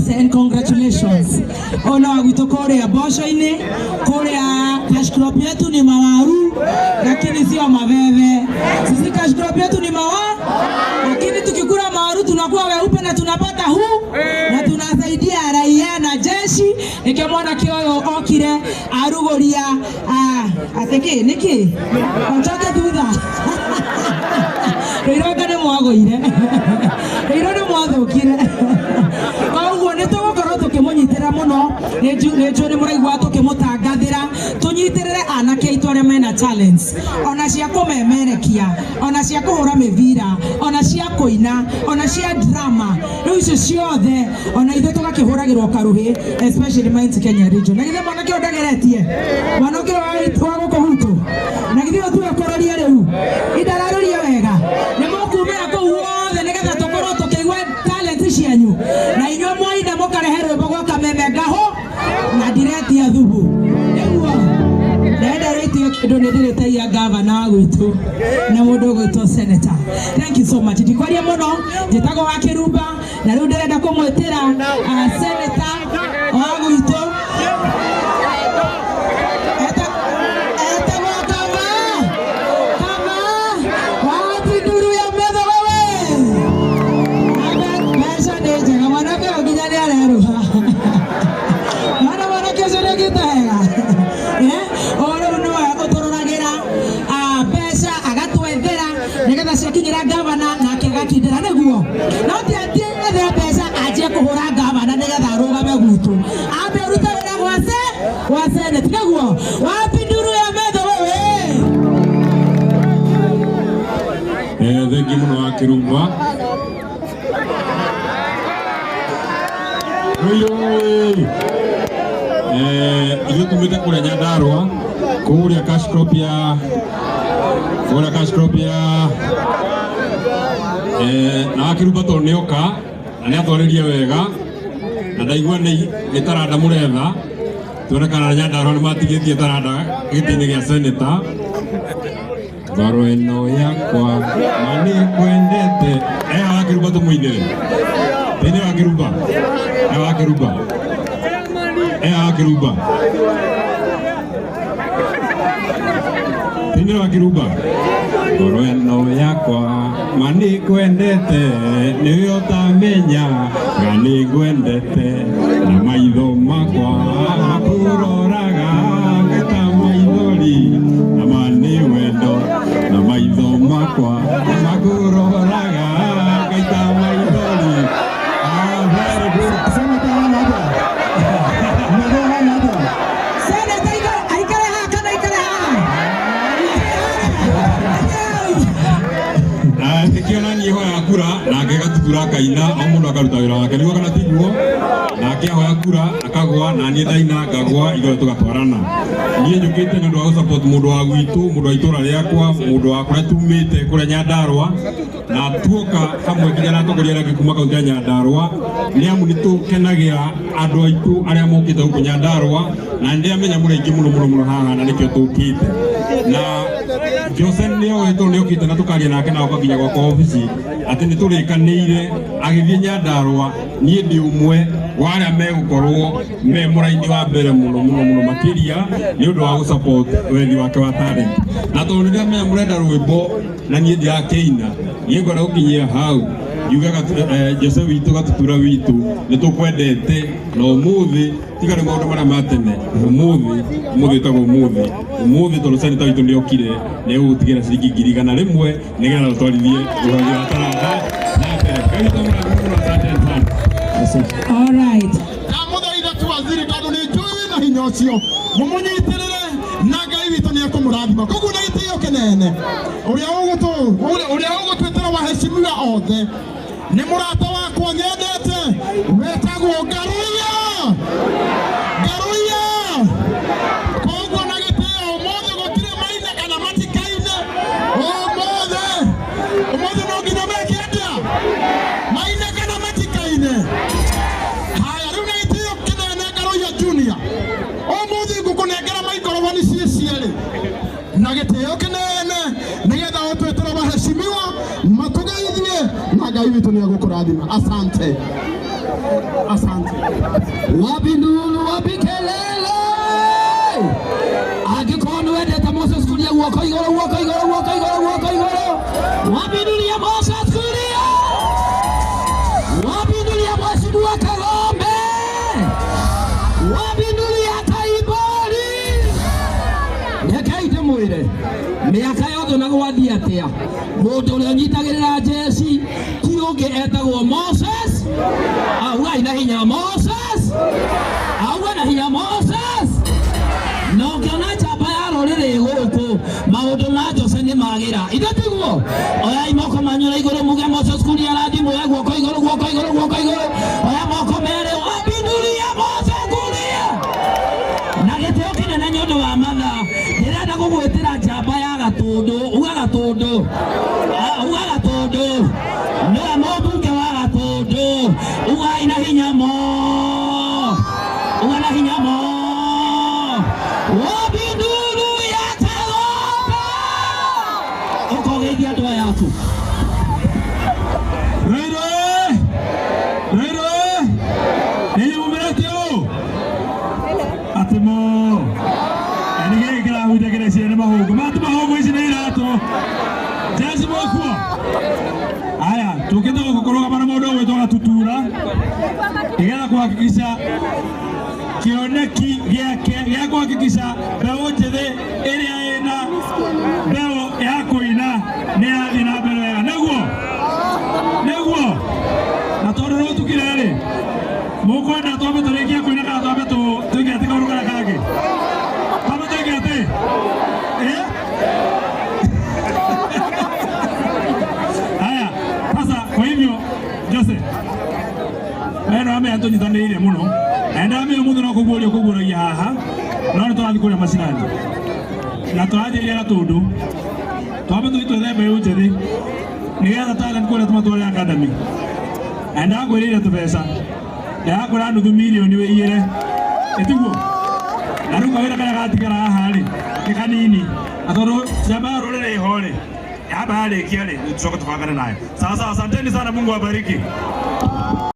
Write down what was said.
And congratulations. Ona wagwito korea bosho-ini, korea cash crop yetu ni mawaru, lakini sio mabebe. Sisi cash crop yetu ni mawaru, lakini tukikula mawaru tunakuwa weupe na tunapata huu na tunasaidia raia na jeshi. Nikemwona Kioyo okire arugoria ateke niki onchoke thutha Riroga ne mwagoire Rirone mwathukire Koguo nitugukorwo tukimunyitira muno nejo ni muraigwa tukimutangathira tunyitirire anake aitu aria mena talents ona cia kumemerekia ona cia kuhura mivira ona cia kuina ona cia drama riu icio ciothe ona ithe tugakihuragirwo karuhi especially Mount Kenya region na githe mwanake ondageretie mwanake wa gukuhutu na githe tuwe kororia riu idararoria wega ni mukumira ku wothe nigetha tukorwo tukigwa talent cianyu na inyo mwaida mukareherwe bagwa kameme ngaho na direct ya thubu niguo ndenda rete kido ndirete ya governor gwitu na mundu gwitwo senator. Thank you so much. Ndikwaria muno njitago wa Kirumba na riu ndirenda kumwetera senator wa gwitu Thank you muno wa Kirumba. Iyo tumite kule Nyandarua kuria cash crop ya na Kirumba to nioka na ni athoririe wega na ndaigua ni taranda muretha tuonekana Nyandarua ni matigitie taranda gitini gia senator Ngoro eno yakwa mani kwendete wa Kirumba tumuinire tene wa Kirumba wa Kirumba wa Kirumba tene wa Kirumba ngoro eno yakwa mani kwendete niyo tamenya ngani kwendete na maitho makwa makuroraga ngeta maithori na mani wendo na maitho makwa makuroraga ngeta maithori. Very good. Kiona ni hoya kura na ngegatutura kaina o mundu akaruta wira wake niguo kana tiguo na akihoya kura akagwa na ni ndaina ngagwa igwe tugatwarana nie njukite ndu wa support mundu wa gwitu mundu wa itura riakwa mundu wa kura tumite kura Nyandarua na tuoka hamwe kijana togoria na gikuma kaunti ya Nyandarua ni amu nitukenagira andu aitu aria mokite huko Nyandarua na ndia menya murengi muno haha na nikio tukite na Jose nio kite na tukaria nake na okaginya kwa ofisi ati ni turikanire agithie Nyandarua nie ndi umwe wa aria megukorwo me muraini wa mbere muno makiria ni undu wa support wendi wake wa talent na tondu ndia menya murenda rwimbo na nie ndi akeina nie ngora ukinyia hau yugaga Jose witu gatutura witu nitukwendete na umuthi tigare maundu maria matene umuthi tago umuthi torosani tawitu ndiokire ne gutigira ciringi 100 nigetha twarithie uhoria wa taranda na mbere all right amuthaitha tu waziri tondu ni njui na hinya ucio mumunyitirire na Ngai witu ni akumurathima koguo na itio kinene uria ugutwitira waheshimiwa othe ni murata wakwa nyendete wetagwo Ngaruya koguo na gitio umuthi gutire maina kana matikaine umuthi no nginya meke atia maina kana matikaine haya riu na gitio kinene Ngaruya Junior umuthi ngukunengera maikorobani ciecieri na gitio kinene nigetha utwitira waheshimiwa matugeithie na Ngai witu ni agukurathima. Asante wapi nduru wapi kelele agikono wendete Moses Kuria guoko igoro wapi nduru ya Moses Kuria wapi nduru ya Mwasidu wa Kagombe wapi nduru ya Kaibori nekaite mwire miaka yothe na gwathia atia mundu uria nyitagirira jeci ti ungi etagwo Moses auga ina hinya Moses no ngiona chapa ya rorire guku maundu ma Jose ni magira idatiguo oya imoko manyura iguru muge Moses Kuria radi muge guoko iguru oya moko mere wabinduri ya Moses Kuria na gitio kinene nyondo wa matha ndirenda gugwitira chapa ya gatundu uga gatundu no amobunge wa gatundu uga ina hinya wabinduru ya Kagombe ukogeithia ndoa yaku Rairo niye mumeretio atimo enige kila hutegere sire mahogo mahogo ici ni irato jesi mokwo aya tukenda gukoroga bana mundu gwitwa tutura igetha kuhakikisha kioneki gya kuhakikisha mbeu njithi iria ina mbeu ya kuina ni yathi na mbere wega niguo na tondu ro tukireri mukwenda twambe turikia kuina kana twambe tuingia tika urugara kage twambe tuingia ati haya sasa kwa hivyo Jose wena ame antonyitaniire muno enda ame mundu no kuguragia haha no twathi kuria macinani na twathiriria gatundu twambe twitwethe mbeu njithi nigetha talent kuria tumatware academy enda ngwirire tubeca yakura nuthu milioni wiyire etiguo na riu kawira kaya gatigara haha ri ni kanini atondu ciamba rurire ihore yamba harikia ri tucoke tubangane nayo sawa. Asanteni sana, Mungu awabariki.